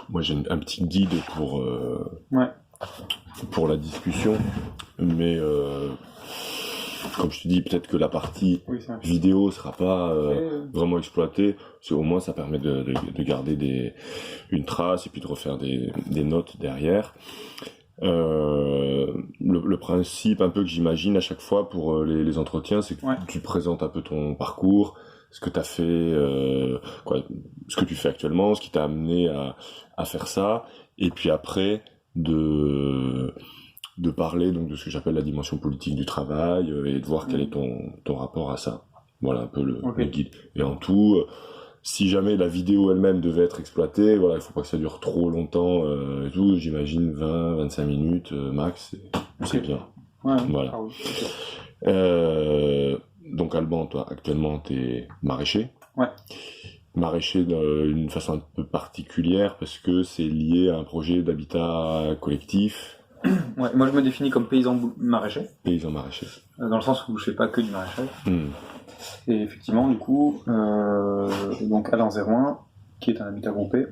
Moi, j'ai un petit guide Ouais. pour la discussion, mais comme je te dis, peut-être que la partie Oui, c'est vrai. vidéo sera pas Et- vraiment exploitée. Au moins, ça permet de garder une trace et puis de refaire des notes derrière. Le principe un peu que j'imagine à chaque fois pour les entretiens, c'est que Ouais. tu présentes un peu ton parcours, ce que tu as fait, ce que tu fais actuellement, ce qui t'a amené à faire ça, et puis après de parler donc de ce que j'appelle la dimension politique du travail et de voir quel est ton rapport à ça. Voilà un peu le guide. Et en tout, si jamais la vidéo elle-même devait être exploitée, voilà, il faut pas que ça dure trop longtemps et tout, j'imagine 20-25 minutes max, c'est bien. Ouais. Voilà. Ah oui. Donc Alban, toi actuellement t'es maraîcher. Ouais. Maraîcher d'une façon un peu particulière parce que c'est lié à un projet d'habitat collectif. Ouais, moi je me définis comme paysan maraîcher, Paysan maraîcher. dans le sens où je fais pas que du maraîchage. Hmm. Et effectivement, du coup, donc Alain 01, qui est un habitat groupé,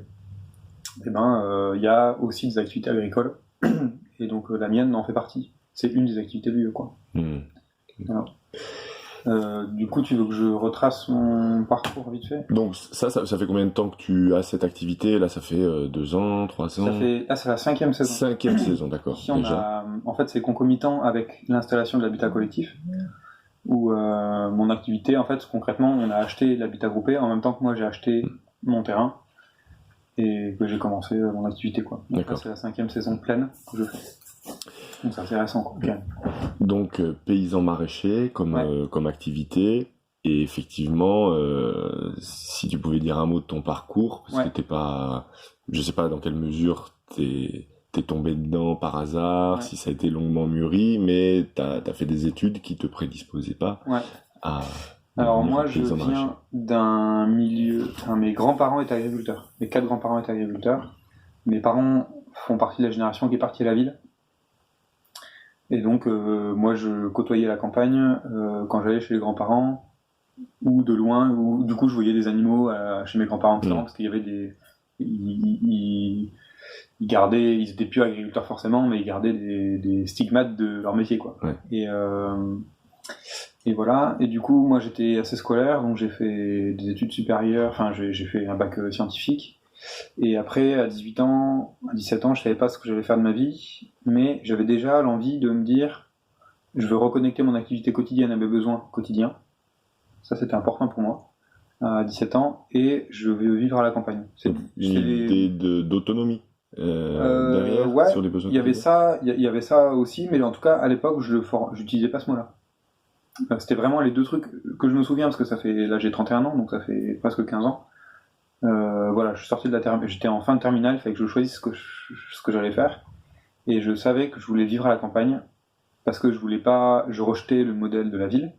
il y a aussi des activités agricoles, et donc la mienne en fait partie. C'est une des activités du lieu, quoi. Hmm. Voilà. Du coup, tu veux que je retrace mon parcours vite fait? Donc ça fait combien de temps que tu as cette activité? Là, ça fait 2 ans, 3 ans? C'est la 5e saison. 5e saison, d'accord. Ici, en fait, c'est concomitant avec l'installation de l'habitat collectif, où mon activité, en fait, concrètement, on a acheté l'habitat groupé en même temps que moi j'ai acheté mon terrain et que j'ai commencé mon activité, quoi. Donc là, c'est la 5e saison pleine que je fais. Donc c'est intéressant, quoi. Okay. Donc paysan maraîcher comme activité. Et effectivement, si tu pouvais dire un mot de ton parcours, parce que t'es pas, je sais pas dans quelle mesure t'es tombé dedans par hasard, si ça a été longuement mûri, mais t'as fait des études qui te prédisposaient pas à... Alors moi, je viens d'un milieu... Enfin, mes grands-parents étaient agriculteurs. Mes 4 grands-parents étaient agriculteurs. Mes parents font partie de la génération qui est partie à la ville. Et donc, moi, je côtoyais la campagne quand j'allais chez les grands-parents, ou de loin, ou du coup, je voyais des animaux chez mes grands-parents, parce qu'il y avait des... Ils gardaient... Ils étaient plus agriculteurs forcément, mais ils gardaient des stigmates de leur métier, quoi. Ouais. Et voilà, et du coup, moi j'étais assez scolaire, donc j'ai fait des études supérieures, enfin j'ai fait un bac scientifique, et après, à 18 ans, à 17 ans, je savais pas ce que j'allais faire de ma vie, mais j'avais déjà l'envie de me dire, je veux reconnecter mon activité quotidienne à mes besoins quotidiens, ça c'était important pour moi, à 17 ans, et je veux vivre à la campagne. C'est une idée d'autonomie derrière, sur les besoins il y avait ça aussi, mais en tout cas, à l'époque, je n'utilisais pas ce mot-là. C'était vraiment les deux trucs que je me souviens, parce que là j'ai 31 ans, donc ça fait presque 15 ans. Voilà, je suis sorti de la terminale, j'étais en fin de terminale, il fallait que je choisisse ce que j'allais faire. Et je savais que je voulais vivre à la campagne, parce que je rejetais le modèle de la ville.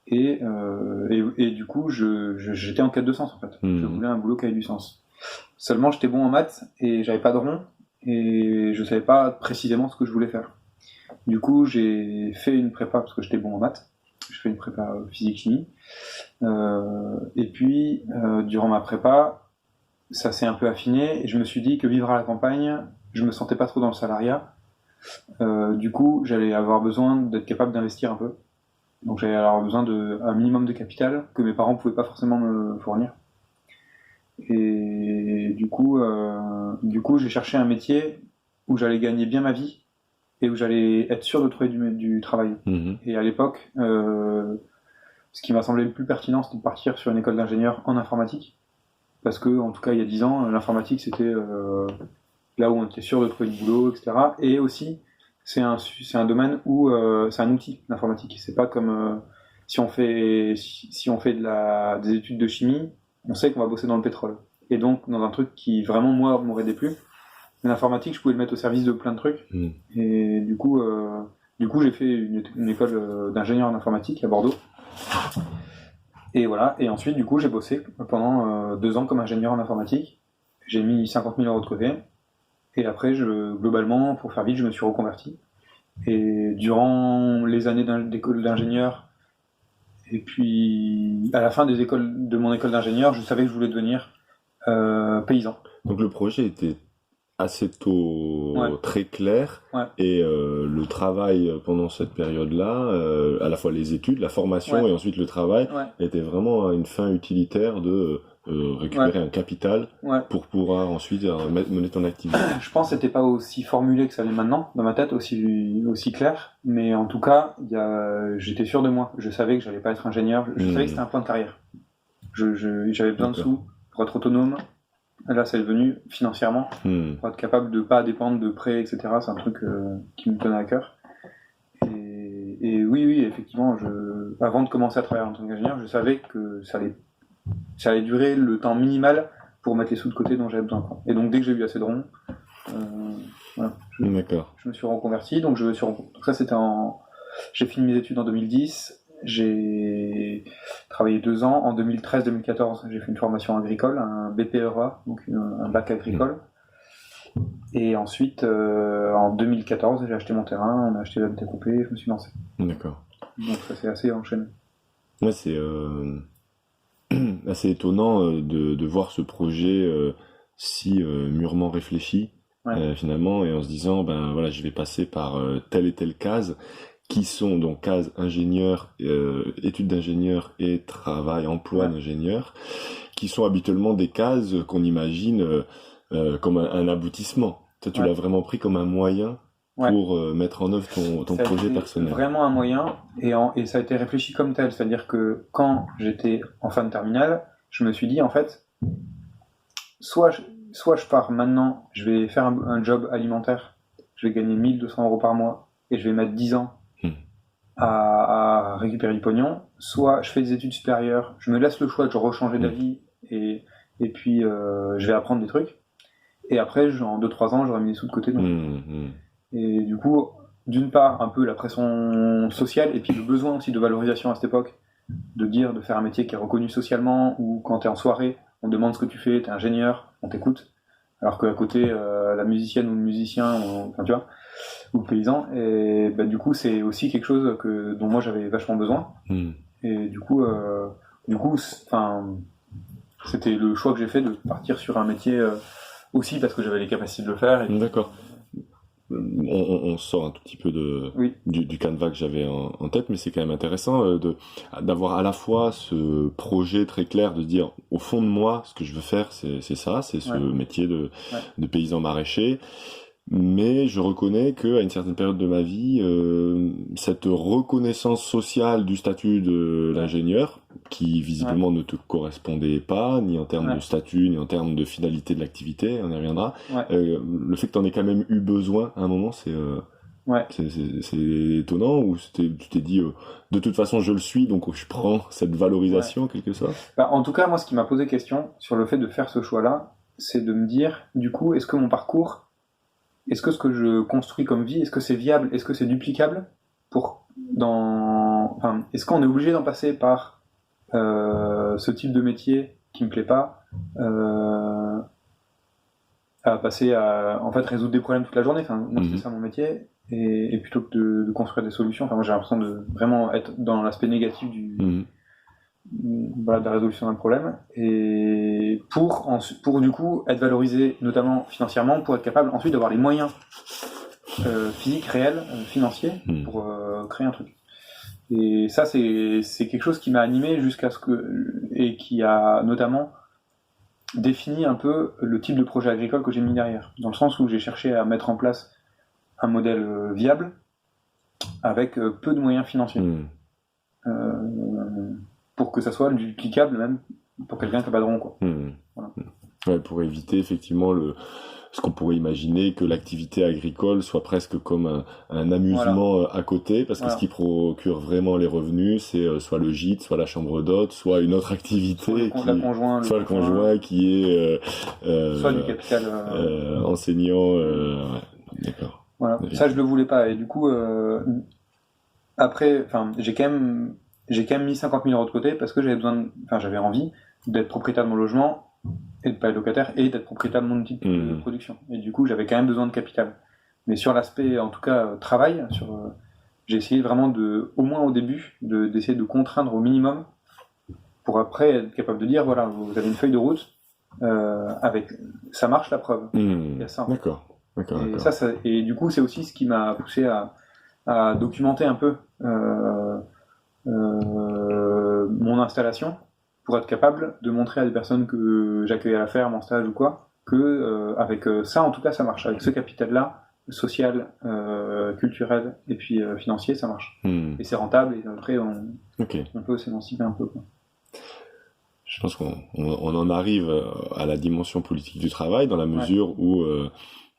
Et du coup, j'étais en quête de sens, en fait. Je voulais un boulot qui avait du sens. Seulement, j'étais bon en maths, et j'avais pas de rond, et je savais pas précisément ce que je voulais faire. Du coup, j'ai fait une prépa parce que j'étais bon en maths. Je fais une prépa physique-chimie. Et puis, durant ma prépa, ça s'est un peu affiné et je me suis dit que vivre à la campagne, je me sentais pas trop dans le salariat. Du coup, j'allais avoir besoin d'être capable d'investir un peu. Donc, j'allais avoir besoin d'un minimum de capital que mes parents pouvaient pas forcément me fournir. Et du coup, j'ai cherché un métier où j'allais gagner bien ma vie et où j'allais être sûr de trouver du travail. Et à l'époque, ce qui m'a semblé le plus pertinent, c'était de partir sur une école d'ingénieur en informatique, parce que, en tout cas, il y a 10 ans, l'informatique, c'était là où on était sûr de trouver du boulot, etc. Et aussi, c'est un domaine où c'est un outil, l'informatique. C'est pas comme si on fait des études de chimie, on sait qu'on va bosser dans le pétrole. Et donc, dans un truc qui, vraiment, moi, m'aurait déplu. L'informatique, je pouvais le mettre au service de plein de trucs. Et du coup, j'ai fait une école d'ingénieur en informatique à Bordeaux. Et voilà. Et ensuite, du coup, j'ai bossé pendant 2 ans comme ingénieur en informatique. J'ai mis 50 000 euros de côté. Et après, globalement, pour faire vite, je me suis reconverti. Et durant les années d'école d'ingénieur, et puis à la fin de mon école d'ingénieur, je savais que je voulais devenir Paysan. Donc le projet était assez tôt très clair et le travail pendant cette période-là, à la fois les études, la formation et ensuite le travail, était vraiment une fin utilitaire de récupérer un capital pour pouvoir ensuite mener ton activité. Je pense que c'était pas aussi formulé que ça l'est maintenant dans ma tête, aussi clair, mais en tout cas, j'étais sûr de moi. Je savais que j'allais pas être ingénieur, je savais que c'était un plan de carrière. J'avais besoin de sous pour être autonome. Là, c'est devenu financièrement, pour être capable de pas dépendre de prêts, etc. C'est un truc qui me tenait à cœur. Et oui, effectivement, avant de commencer à travailler en tant qu'ingénieur, je savais que ça allait durer le temps minimal pour mettre les sous de côté dont j'avais besoin. Et donc, dès que j'ai eu assez de ronds, je me suis reconverti. Donc, ça, c'était j'ai fini mes études en 2010. J'ai travaillé 2 ans. En 2013-2014, j'ai fait une formation agricole, un BPEA, donc un bac agricole. Et ensuite, en 2014, j'ai acheté mon terrain, on a acheté la MTCOP, je me suis lancé. D'accord. Donc ça s'est assez enchaîné. Ouais, c'est assez étonnant de voir ce projet si mûrement réfléchi, finalement, et en se disant, ben voilà, je vais passer par telle et telle case, qui sont donc cases ingénieur, études d'ingénieur et travail, emploi d'ingénieur, qui sont habituellement des cases qu'on imagine comme un aboutissement. Toi, tu l'as vraiment pris comme un moyen pour mettre en œuvre ton projet personnel. Vraiment un moyen, et ça a été réfléchi comme tel. C'est-à-dire que quand j'étais en fin de terminale, je me suis dit, en fait, soit je pars maintenant, je vais faire un job alimentaire, je vais gagner 1 200 € par mois, et je vais mettre 10 ans à récupérer du pognon, soit je fais des études supérieures, je me laisse le choix de rechanger d'avis, et puis je vais apprendre des trucs, et après, en 2-3 ans, j'aurai mis des sous de côté. Et du coup, d'une part, un peu la pression sociale, et puis le besoin aussi de valorisation à cette époque, de faire un métier qui est reconnu socialement, ou quand t'es en soirée, on demande ce que tu fais, t'es ingénieur, on t'écoute, alors qu'à côté, la musicienne ou le musicien, enfin tu vois, ou le paysan, et du coup c'est aussi quelque chose dont moi j'avais vachement besoin. Et du coup c'était le choix que j'ai fait de partir sur un métier aussi parce que j'avais les capacités de le faire. D'accord. On sort un tout petit peu du canevas que j'avais en tête, mais c'est quand même intéressant d'avoir à la fois ce projet très clair de dire au fond de moi ce que je veux faire c'est ça, c'est ce métier de paysan maraîcher, mais je reconnais que à une certaine période de ma vie cette reconnaissance sociale du statut de l'ingénieur qui visiblement ne te correspondait pas ni en termes de statut ni en termes de finalité de l'activité, on y reviendra, le fait que tu en aies quand même eu besoin à un moment, c'est étonnant, ou tu t'es dit de toute façon je le suis donc je prends cette valorisation en quelque sorte. En tout cas, moi ce qui m'a posé question sur le fait de faire ce choix là, c'est de me dire du coup, est-ce que mon parcours, est-ce que ce que je construis comme vie, est-ce que c'est viable, est-ce que c'est duplicable est-ce qu'on est obligé d'en passer par ce type de métier qui me plaît pas, à passer à en fait résoudre des problèmes toute la journée. Moi c'est ça mon métier, et plutôt que de construire des solutions, moi j'ai l'impression de vraiment être dans l'aspect négatif de la résolution d'un problème, et pour du coup être valorisé notamment financièrement, pour être capable ensuite d'avoir les moyens physiques, réels, financiers pour créer un truc. Et ça c'est quelque chose qui m'a animé et qui a notamment défini un peu le type de projet agricole que j'ai mis derrière, dans le sens où j'ai cherché à mettre en place un modèle viable avec peu de moyens financiers, pour que ça soit duplicable même pour quelqu'un qui n'a pas de rond, quoi. Voilà. Ouais, pour éviter effectivement ce qu'on pourrait imaginer, que l'activité agricole soit presque comme un amusement à côté, parce que ce qui procure vraiment les revenus, c'est soit le gîte, soit la chambre d'hôte, soit une autre activité, soit le conjoint qui est soit du capital enseignant. D'accord. Voilà. Ça je le voulais pas, et du coup après, j'ai quand même mis 50 000 € de côté parce que j'avais envie d'être propriétaire de mon logement et de pas être locataire, et d'être propriétaire de mon outil de production. Et du coup, j'avais quand même besoin de capital. Mais sur l'aspect, en tout cas, travail, j'ai essayé vraiment au moins au début, d'essayer de contraindre au minimum pour après être capable de dire, voilà, vous avez une feuille de route, avec ça marche la preuve. Il y a ça. D'accord. Et du coup, c'est aussi ce qui m'a poussé à documenter un peu mon installation pour être capable de montrer à des personnes que j'accueille à la ferme, en stage ou quoi, que avec ça, en tout cas, ça marche. Avec ce capital-là, social, culturel et puis financier, ça marche. Et c'est rentable, et après, on peut s'émanciper un peu, quoi. Je pense qu'on en arrive à la dimension politique du travail, dans la mesure où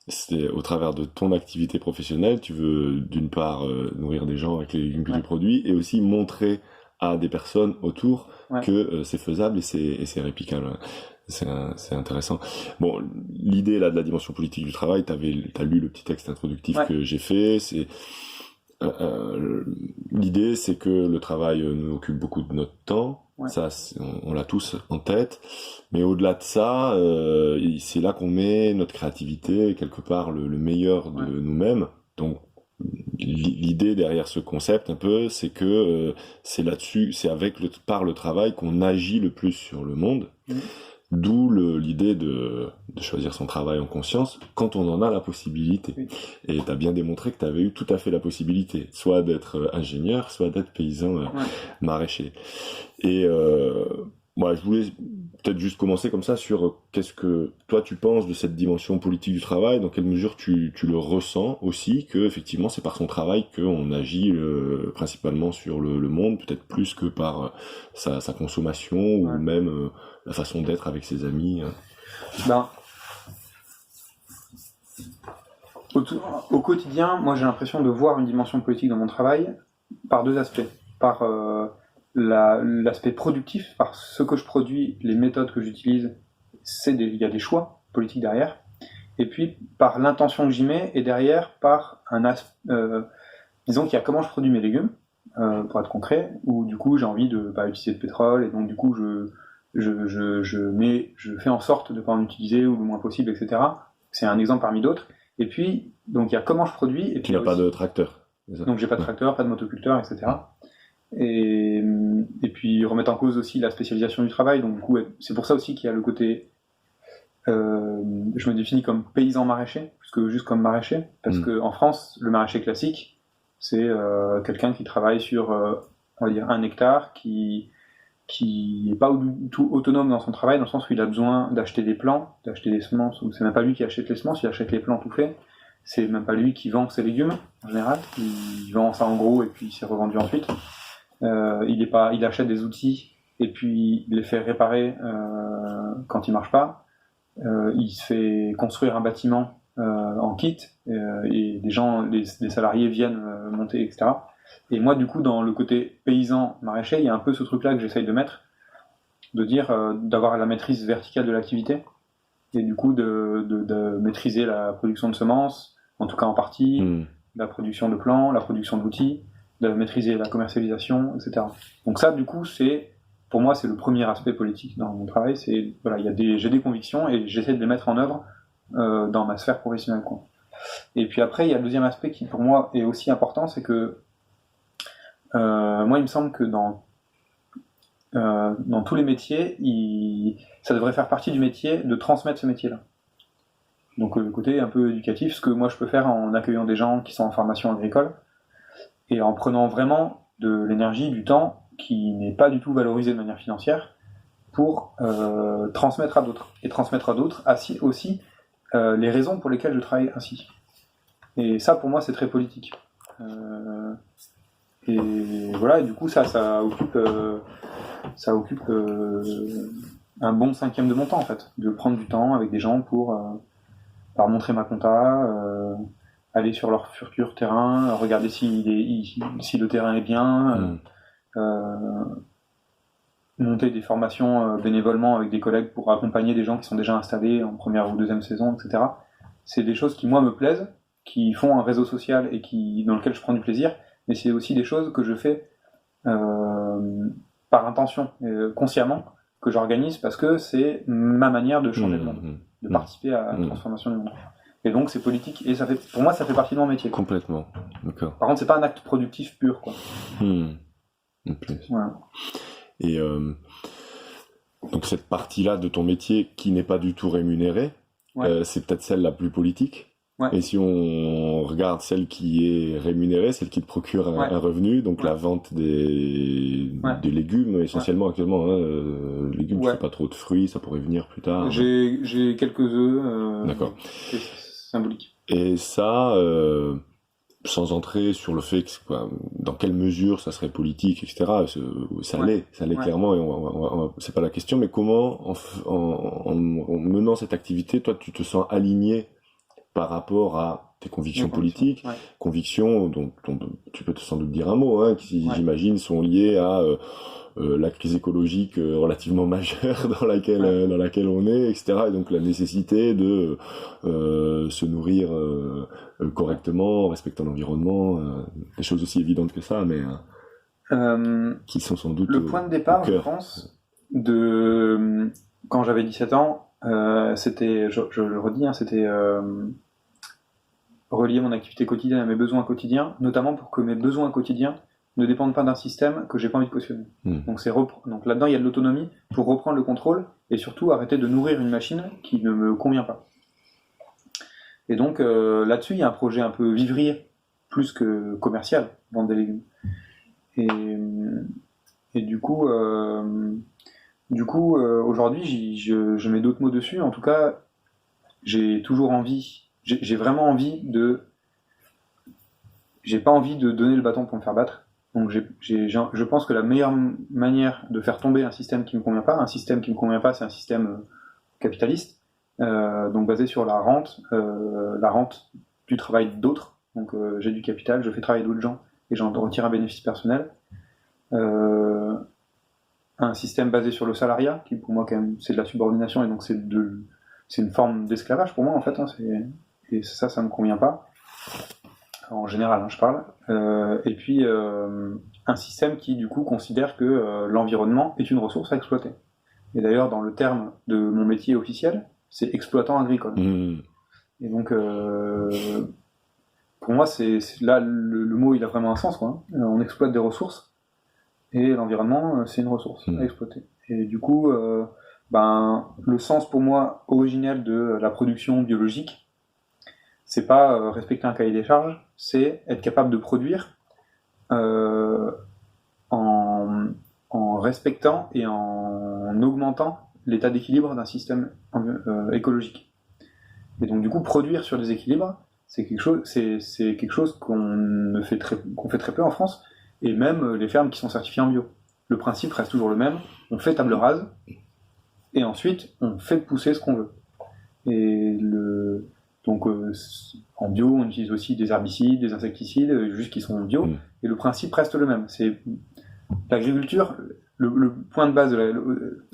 c'est au travers de ton activité professionnelle, tu veux d'une part nourrir des gens avec les légumes que tu produis, et aussi montrer à des personnes autour que c'est faisable et c'est réplicable. C'est intéressant. Bon, l'idée là de la dimension politique du travail, t'as lu le petit texte introductif que j'ai fait. L'idée, c'est que le travail nous occupe beaucoup de notre temps. Ça, on l'a tous en tête. Mais au-delà de ça, c'est là qu'on met notre créativité, quelque part le meilleur de nous-mêmes. Donc, l'idée derrière ce concept, un peu, c'est que c'est là-dessus, c'est par le travail qu'on agit le plus sur le monde. D'où l'idée de choisir son travail en conscience quand on en a la possibilité. Et tu as bien démontré que tu avais eu tout à fait la possibilité, soit d'être ingénieur, soit d'être paysan maraîcher. Et moi, je voulais peut-être juste commencer comme ça sur qu'est-ce que toi tu penses de cette dimension politique du travail, dans quelle mesure tu le ressens aussi, que effectivement c'est par son travail qu'on agit principalement sur le monde, peut-être plus que par sa consommation ou même la façon d'être avec ses amis. Au quotidien, moi j'ai l'impression de voir une dimension politique dans mon travail par deux aspects. Par l'aspect productif, par ce que je produis, les méthodes que j'utilise, il y a des choix politiques derrière. Et puis par l'intention que j'y mets, et derrière par disons qu'il y a comment je produis mes légumes, pour être concret, où du coup j'ai envie de pas utiliser de pétrole, et donc du coup je fais en sorte de ne pas en utiliser ou le moins possible, etc. C'est un exemple parmi d'autres. Et puis, donc il y a comment je produis. Et puis il n'y a pas de tracteur. Donc j'ai pas de tracteur, pas de motoculteur, etc. Et puis remettre en cause aussi la spécialisation du travail. Donc du coup, c'est pour ça aussi qu'il y a le côté... je me définis comme paysan maraîcher, plus que juste comme maraîcher. Parce qu'en France, le maraîcher classique, c'est quelqu'un qui travaille sur, on va dire, 1 hectare, qui n'est pas du tout autonome dans son travail, dans le sens où il a besoin d'acheter des plants, d'acheter des semences, ou c'est même pas lui qui achète les semences, il achète les plants tout faits, c'est même pas lui qui vend ses légumes, en général, il vend ça en gros et puis c'est revendu ensuite. Il achète des outils et puis il les fait réparer quand ils marchent pas, il se fait construire un bâtiment en kit, et des salariés viennent monter, etc. Et moi, du coup, dans le côté paysan maraîcher, il y a un peu ce truc-là que j'essaye de mettre, de dire d'avoir la maîtrise verticale de l'activité, et du coup de maîtriser la production de semences, en tout cas en partie, la production de plants, la production d'outils, de maîtriser la commercialisation, etc. Donc ça, du coup, pour moi, c'est le premier aspect politique dans mon travail. C'est voilà, j'ai des convictions et j'essaie de les mettre en œuvre dans ma sphère professionnelle, quoi. Et puis après, il y a le deuxième aspect qui, pour moi, est aussi important, c'est que moi, il me semble que dans tous les métiers, ça devrait faire partie du métier de transmettre ce métier-là. Donc le côté un peu éducatif, ce que moi je peux faire en accueillant des gens qui sont en formation agricole, et en prenant vraiment de l'énergie, du temps, qui n'est pas du tout valorisé de manière financière, pour transmettre à d'autres. Et transmettre à d'autres aussi les raisons pour lesquelles je travaille ainsi. Et ça, pour moi, c'est très politique. Et voilà, et du coup, ça occupe un bon 5e de mon temps, en fait. De prendre du temps avec des gens pour leur montrer ma compta, aller sur leur futur terrain, regarder si le terrain est bien, monter des formations bénévolement avec des collègues pour accompagner des gens qui sont déjà installés en première ou deuxième saison, etc. C'est des choses qui, moi, me plaisent, qui font un réseau social et dans lequel je prends du plaisir, mais c'est aussi des choses que je fais par intention, consciemment, que j'organise parce que c'est ma manière de changer le monde, de participer à la transformation du monde. Et donc c'est politique, et pour moi ça fait partie de mon métier. Complètement, d'accord. Par contre c'est pas un acte productif pur, quoi. Okay. Voilà. Et donc cette partie-là de ton métier qui n'est pas du tout rémunérée, c'est peut-être celle la plus politique. Et si on regarde celle qui est rémunérée, celle qui te procure un revenu, donc la vente des légumes essentiellement actuellement. Légumes, tu fais pas trop de fruits, ça pourrait venir plus tard. J'ai quelques œufs. D'accord. C'est symbolique. Et ça, sans entrer sur le fait que dans quelle mesure ça serait politique, etc. Ça l'est clairement, et c'est pas la question. Mais comment, en menant cette activité, toi, tu te sens aligné par rapport à tes convictions politiques, convictions dont tu peux sans doute dire un mot, qui j'imagine sont liées à la crise écologique relativement majeure dans laquelle on est, etc. Et donc la nécessité de se nourrir correctement, en respectant l'environnement, des choses aussi évidentes que ça, mais qui sont sans doute le point de départ, je pense, de quand j'avais 17 ans, c'était, je le redis, c'était relier mon activité quotidienne à mes besoins quotidiens, notamment pour que mes besoins quotidiens ne dépendent pas d'un système que j'ai pas envie de cautionner. Donc là-dedans il y a de l'autonomie pour reprendre le contrôle et surtout arrêter de nourrir une machine qui ne me convient pas. Et donc là-dessus il y a un projet un peu vivrier plus que commercial, vendre des légumes. Et du coup aujourd'hui je mets d'autres mots dessus. En tout cas j'ai toujours envie. J'ai vraiment envie j'ai pas envie de donner le bâton pour me faire battre. Donc je pense que la meilleure manière de faire tomber un système qui me convient pas, c'est un système capitaliste, donc basé sur la rente du travail d'autres. Donc j'ai du capital, je fais travailler d'autres gens et j'en retire un bénéfice personnel. Un système basé sur le salariat, qui pour moi quand même c'est de la subordination et donc c'est une forme d'esclavage pour moi en fait. Et ça me convient pas. En général, je parle. Et puis un système qui du coup considère que l'environnement est une ressource à exploiter. Et d'ailleurs, dans le terme de mon métier officiel, c'est exploitant agricole. Et donc, pour moi, c'est là le mot, il a vraiment un sens, quoi. On exploite des ressources et l'environnement, c'est une ressource à exploiter. Et du coup, le sens pour moi originel de la production biologique, c'est pas respecter un cahier des charges, c'est être capable de produire en respectant et en augmentant l'état d'équilibre d'un système écologique. Et donc du coup, produire sur des équilibres, c'est quelque chose qu'on fait très peu en France, et même les fermes qui sont certifiées en bio. Le principe reste toujours le même, on fait table rase, et ensuite on fait pousser ce qu'on veut. Donc en bio, on utilise aussi des herbicides, des insecticides, juste qui sont bio, et le principe reste le même. C'est l'agriculture, le point de base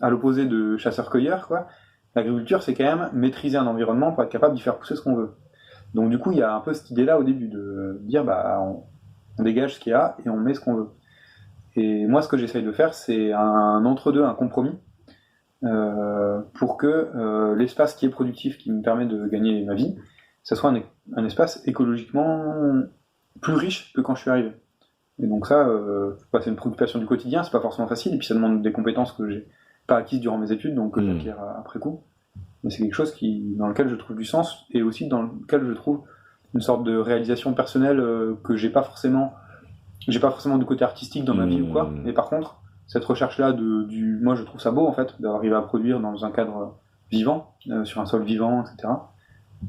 à l'opposé de chasseur-cueilleur, quoi. L'agriculture, c'est quand même maîtriser un environnement pour être capable d'y faire pousser ce qu'on veut. Donc du coup, il y a un peu cette idée-là au début de dire, on dégage ce qu'il y a et on met ce qu'on veut. Et moi, ce que j'essaye de faire, c'est un entre-deux, un compromis, pour que l'espace qui est productif, qui me permet de gagner ma vie, ça soit un espace écologiquement plus riche que quand je suis arrivé. Et donc ça, c'est une préoccupation du quotidien, c'est pas forcément facile, et puis ça demande des compétences que j'ai pas acquises durant mes études, donc que j'acquiers après coup. Mais c'est quelque chose dans lequel je trouve du sens, et aussi dans lequel je trouve une sorte de réalisation personnelle que j'ai pas forcément de côté artistique dans ma vie ou quoi, mais par contre, cette recherche-là moi je trouve ça beau en fait, d'arriver à produire dans un cadre vivant, sur un sol vivant, etc.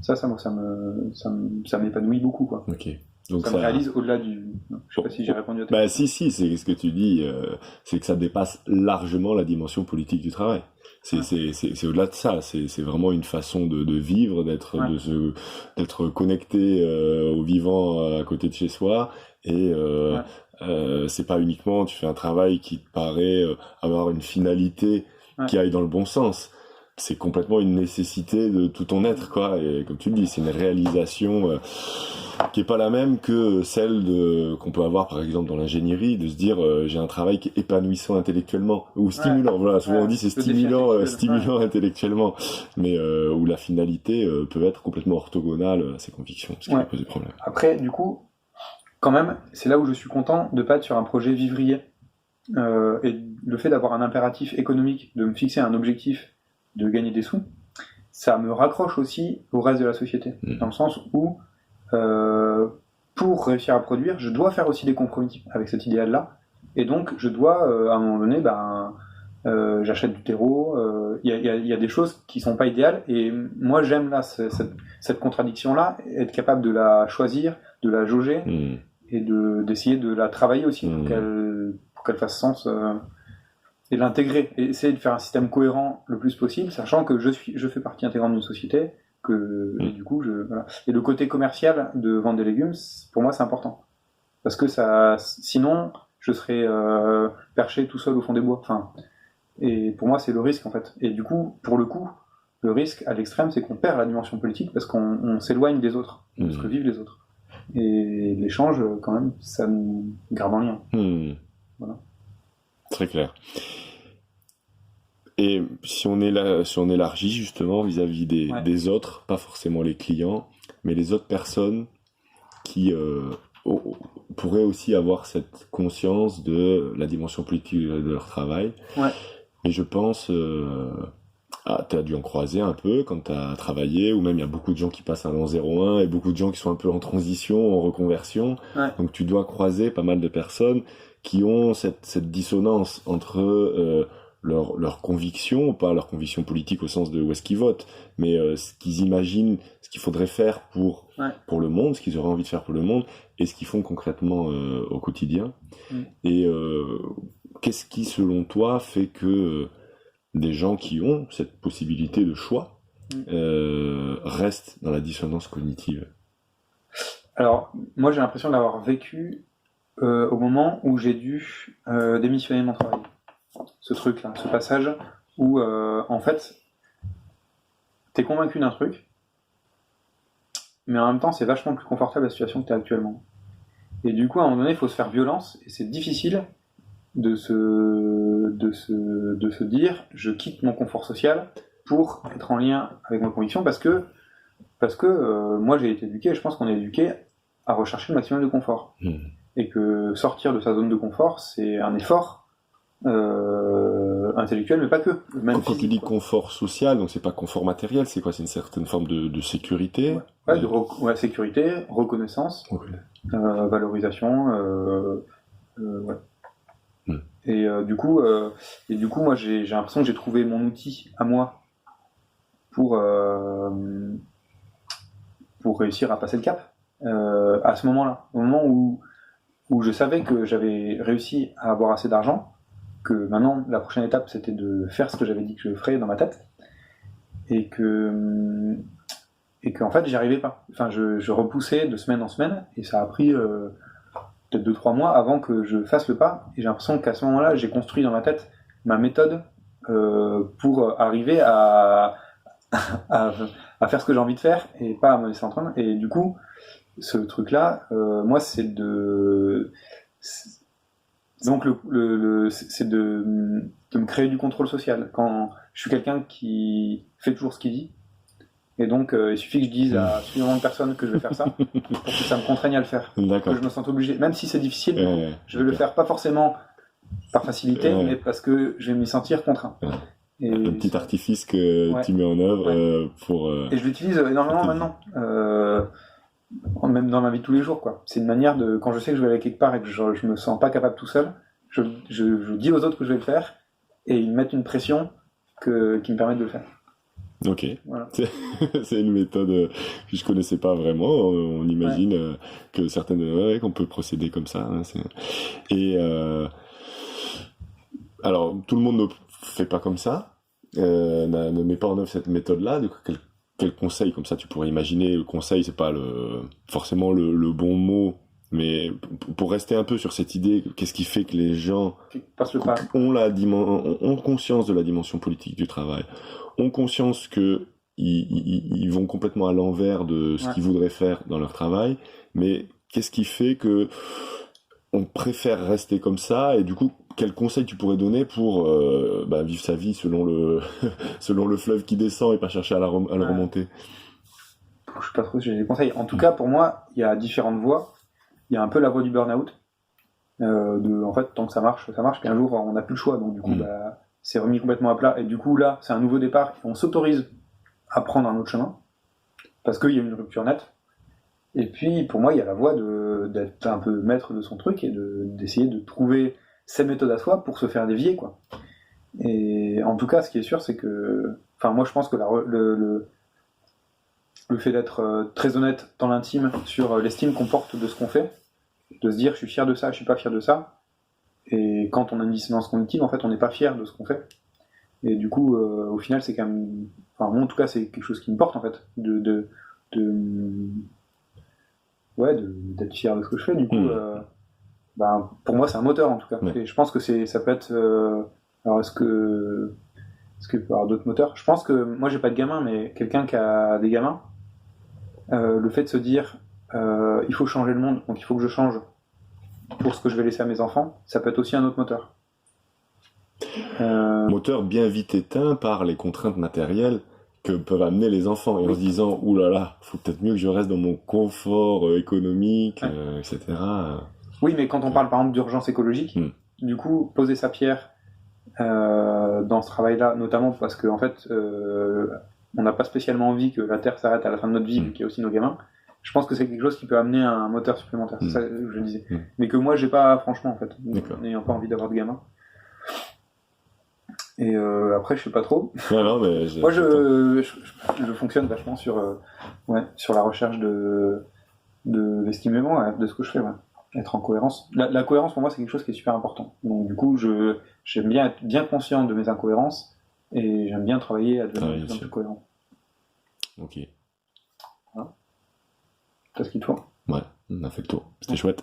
Ça m'épanouit beaucoup, quoi. Ok. Donc ça me réalise au-delà du... Je sais pas si j'ai répondu à ta question. Si, c'est ce que tu dis, c'est que ça dépasse largement la dimension politique du travail. C'est au-delà de ça, c'est vraiment une façon de vivre, d'être connecté au vivant à côté de chez soi, et c'est pas uniquement tu fais un travail qui te paraît avoir une finalité qui aille dans le bon sens. C'est complètement une nécessité de tout ton être, quoi. Et comme tu le dis, c'est une réalisation qui est pas la même que celle qu'on peut avoir, par exemple, dans l'ingénierie, de se dire j'ai un travail qui est épanouissant intellectuellement ou stimulant. Voilà, souvent on dit c'est stimulant intellectuellement, mais où la finalité peut être complètement orthogonale à ses convictions, ce qui peut poser problème. Après, du coup, quand même, c'est là où je suis content de pas être sur un projet vivrier. et le fait d'avoir un impératif économique, de me fixer un objectif de gagner des sous, ça me raccroche aussi au reste de la société, dans le sens où pour réussir à produire, je dois faire aussi des compromis avec cet idéal-là, et donc je dois, à un moment donné, j'achète du terreau, il y a des choses qui sont pas idéales, et moi j'aime là cette contradiction-là, être capable de la choisir, de la jauger, et d'essayer de la travailler aussi pour qu'elle fasse sens, et l'intégrer, et essayer de faire un système cohérent le plus possible, sachant que je fais partie intégrante d'une société, et du coup, voilà. Et le côté commercial de vendre des légumes, pour moi, c'est important. Parce que sinon, je serais perché tout seul au fond des bois. Enfin, et pour moi, c'est le risque, en fait. Et du coup, pour le coup, le risque à l'extrême, c'est qu'on perd la dimension politique parce qu'on s'éloigne des autres, de ce que vivent les autres. Et l'échange, quand même, ça nous garde en lien. Voilà. Très clair. Et si on élargit justement vis-à-vis des autres, pas forcément les clients, mais les autres personnes qui pourraient aussi avoir cette conscience de la dimension politique de leur travail. Ouais. Et je pense, tu as dû en croiser un peu quand tu as travaillé, ou même il y a beaucoup de gens qui passent à l'an 01 et beaucoup de gens qui sont un peu en transition, en reconversion. Ouais. Donc tu dois croiser pas mal de personnes qui ont cette dissonance entre leur conviction, pas leur conviction politique au sens de où est-ce qu'ils votent, mais ce qu'ils imaginent, ce qu'il faudrait faire pour le monde, ce qu'ils auraient envie de faire pour le monde, et ce qu'ils font concrètement au quotidien. Et qu'est-ce qui, selon toi, fait que des gens qui ont cette possibilité de choix restent dans la dissonance cognitive? Alors, moi j'ai l'impression d'avoir vécu au moment où j'ai dû démissionner de mon travail. Ce truc-là, ce passage où, en fait, t'es convaincu d'un truc, mais en même temps, c'est vachement plus confortable la situation que t'es actuellement. Et du coup, à un moment donné, il faut se faire violence, et c'est difficile de se dire, je quitte mon confort social pour être en lien avec mes convictions, parce que moi, j'ai été éduqué, et je pense qu'on est éduqué à rechercher le maximum de confort. Et que sortir de sa zone de confort, c'est un effort intellectuel, mais pas que. Même quand tu dis confort social, donc c'est pas confort matériel, c'est quoi? C'est une certaine forme de sécurité. Sécurité, reconnaissance, valorisation. Et du coup, moi, j'ai l'impression que j'ai trouvé mon outil à moi pour réussir à passer le cap. À ce moment-là, au moment où je savais que j'avais réussi à avoir assez d'argent, que maintenant la prochaine étape c'était de faire ce que j'avais dit que je ferais dans ma tête, et que en fait j'y arrivais pas. Enfin, je repoussais de semaine en semaine, et ça a pris peut-être 2-3 mois avant que je fasse le pas, et j'ai l'impression qu'à ce moment-là j'ai construit dans ma tête ma méthode pour arriver à faire ce que j'ai envie de faire et pas à me laisser entraîner. Et du coup, ce truc-là, moi, c'est de me créer du contrôle social. Quand je suis quelqu'un qui fait toujours ce qu'il dit, et donc il suffit que je dise à suffisamment de personnes que je vais faire ça pour que ça me contraigne à le faire, que je me sente obligé, même si c'est difficile, je vais le faire pas forcément par facilité, mais parce que je vais m'y sentir contraint. Et un petit artifice que tu mets en œuvre pour... Et je l'utilise énormément maintenant, même dans ma vie de tous les jours, quoi. C'est une manière de, quand je sais que je vais aller quelque part et que je me sens pas capable tout seul, je dis aux autres que je vais le faire, et ils me mettent une pression qui me permet de le faire. Ok, voilà. C'est une méthode que je connaissais pas vraiment. On imagine que certaines qu'on peut procéder comme ça. Hein, et alors tout le monde ne fait pas comme ça, ne met pas en œuvre cette méthode-là. Du coup, quel conseil comme ça tu pourrais imaginer? Le conseil, c'est pas forcément le bon mot, mais pour rester un peu sur cette idée, qu'est-ce qui fait que les gens ont conscience de la dimension politique du travail, ont conscience que ils vont complètement à l'envers de ce qu'ils voudraient faire dans leur travail, mais qu'est-ce qui fait que on préfère rester comme ça? Et du coup, quel conseil tu pourrais donner pour vivre sa vie selon le fleuve qui descend et pas chercher à le remonter? Je sais pas trop si j'ai des conseils. En tout cas, pour moi, il y a différentes voies. Il y a un peu la voie du burn-out, En fait, tant que ça marche, puis un jour, on n'a plus le choix, donc du coup, c'est remis complètement à plat, et du coup, là, c'est un nouveau départ, et on s'autorise à prendre un autre chemin, parce qu'il y a une rupture nette. Et puis, pour moi, il y a la voie d'être un peu maître de son truc, et d'essayer de trouver ses méthodes à soi pour se faire dévier, quoi. Et en tout cas, ce qui est sûr, c'est que... Enfin, moi, je pense que le fait d'être très honnête dans l'intime sur l'estime qu'on porte de ce qu'on fait, de se dire je suis fier de ça, je suis pas fier de ça, et quand on a une dissonance cognitive, en fait on n'est pas fier de ce qu'on fait, et du coup au final c'est quand même, enfin moi en tout cas c'est quelque chose qui me porte en fait, d'être fier de ce que je fais, du coup pour moi c'est un moteur en tout cas, et je pense que ça peut être alors est-ce que il peut y avoir d'autres moteurs? Je pense que moi j'ai pas de gamin, mais quelqu'un qui a des gamins, le fait de se dire il faut changer le monde, donc il faut que je change pour ce que je vais laisser à mes enfants, ça peut être aussi un autre moteur. Moteur bien vite éteint par les contraintes matérielles que peuvent amener les enfants, et en se disant oulala, faut peut-être mieux que je reste dans mon confort économique, etc. Oui, mais quand on parle par exemple d'urgence écologique, du coup, poser sa pierre dans ce travail-là, notamment parce qu'en fait, on n'a pas spécialement envie que la Terre s'arrête à la fin de notre vie, mais qu'il y a aussi nos gamins. Je pense que c'est quelque chose qui peut amener un moteur supplémentaire, c'est ça que je disais. Mais que moi, j'ai pas, franchement, en fait, n'ayant pas envie d'avoir de gamins. Et après, je sais pas trop. Non, mais moi, je fonctionne vachement sur la recherche de l'estime-moi, de ce que je fais, être en cohérence. La cohérence, pour moi, c'est quelque chose qui est super important. Donc, du coup, j'aime bien être bien conscient de mes incohérences, et j'aime bien travailler à devenir un peu plus cohérent. Ok. Voilà. T'as ce qu'il te faut. Ouais, on a fait le tour. C'était chouette.